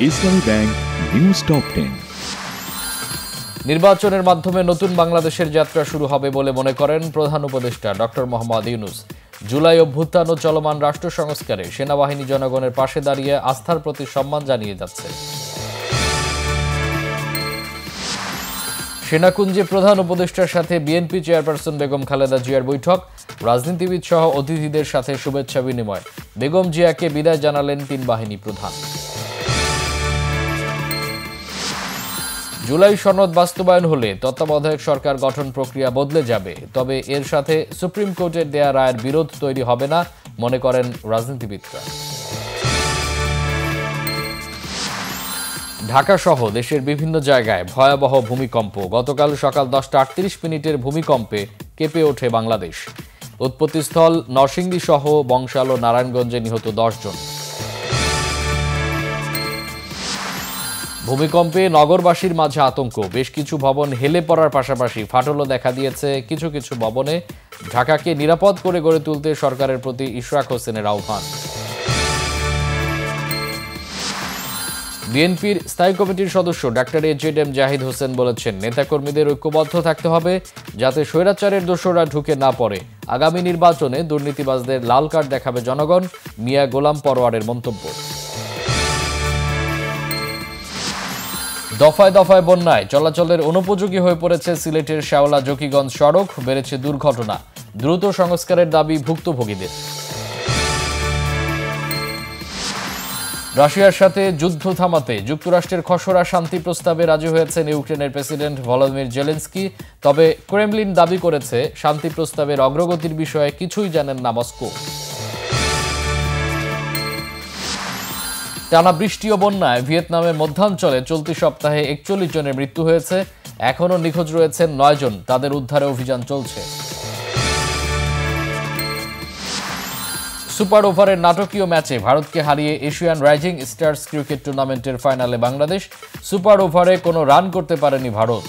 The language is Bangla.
ইসলামী ব্যাংক নিউজ টপ 10। নির্বাচনের মাধ্যমে নতুন বাংলাদেশের যাত্রা শুরু হবে বলে মনে করেন প্রধান উপদেষ্টা ডক্টর মোহাম্মদ ইউনূস। জুলাই অভ্যুত্থান ও চলমান রাষ্ট্র সংস্কারে সেনাবাহিনী জনগণের পাশে দাঁড়িয়ে আস্থার প্রতি সম্মান জানিয়ে যাচ্ছে। সেনাকুঞ্জে প্রধান উপদেষ্টার সাথে বিএনপি চেয়ারপারসন বেগম খালেদা জিয়ার বৈঠক, রাজনীতিবিদ সহ অতিথিদের সাথে শুভেচ্ছা বিনিময়। বেগম জিয়াকে বিদায় জানালেন তিন বাহিনী প্রধান। জুলাই সনদ বাস্তবায়ন হলে তত্ত্বাবধায়ক সরকার গঠন প্রক্রিয়া বদলে যাবে, তবে এর সাথে সুপ্রিম কোর্টের দেয়া রায়ের বিরোধ তৈরি হবে না মনে করেন রাজনীতিবিদরা। ঢাকা সহ দেশের বিভিন্ন জায়গায় ভয়াবহ ভূমিকম্প। গতকাল সকাল 10:38 ভূমিকম্পে কেঁপে ওঠে বাংলাদেশ। উৎপত্তিস্থল নরসিংদী সহ বংশাল ও নারায়ণগঞ্জে নিহত 10 জন। ভূমিকম্পে নগরবাসীর মাঝে আতঙ্ক। বেশ কিছু ভবন হেলে পড়ার পাশাপাশি ফাটলও দেখা দিয়েছে কিছু কিছু ভবনে। ঢাকাকে নিরাপদ করে গড়ে তুলতে সরকারের প্রতি ইশরাক হোসেনের আহ্বান। বিএনপির স্থায়ী কমিটির সদস্য ডাক্তার এজেড জাহিদ হোসেন বলেছেন, নেতাকর্মীদের ঐক্যবদ্ধ থাকতে হবে যাতে স্বৈরাচারের দোসররা ঢুকে না পড়ে। আগামী নির্বাচনে দুর্নীতিবাজদের লাল কার্ড দেখাবে জনগণ। মিয়া গোলাম পরোয়ারের মন্তব্য। দফায় দফায় বন্যায় চলাচলের অনুপযোগী হয়ে পড়েছে সিলেটের শেওলা জকিগঞ্জ সড়ক। বেড়েছে দুর্ঘটনা। দ্রুত সংস্কারের দাবি ভুক্তভোগীদের। রাশিয়ার সাথে যুদ্ধ থামাতে যুক্তরাষ্ট্রের খসড়া শান্তি প্রস্তাবে রাজি হয়েছেন ইউক্রেনের প্রেসিডেন্ট ভলোদিমির জেলেনস্কি। তবে ক্রেমলিন দাবি করেছে শান্তি প্রস্তাবের অগ্রগতির বিষয়ে কিছুই জানেন না মস্কো। টানা বৃষ্টি ও বন্যায় ভিয়েতনামের মধ্যাঞ্চলে চলতি সপ্তাহে 41 জনের মৃত্যু হয়েছে। এখনও নিখোঁজ রয়েছেন 9 জন। তাদের উদ্ধারে অভিযান চলছে। সুপার ওভারের নাটকীয় ম্যাচে ভারতকে হারিয়ে এশিয়ান রাইজিং স্টার্স ক্রিকেট টুর্নামেন্টের ফাইনালে বাংলাদেশ। সুপার ওভারে কোনো রান করতে পারেনি ভারত।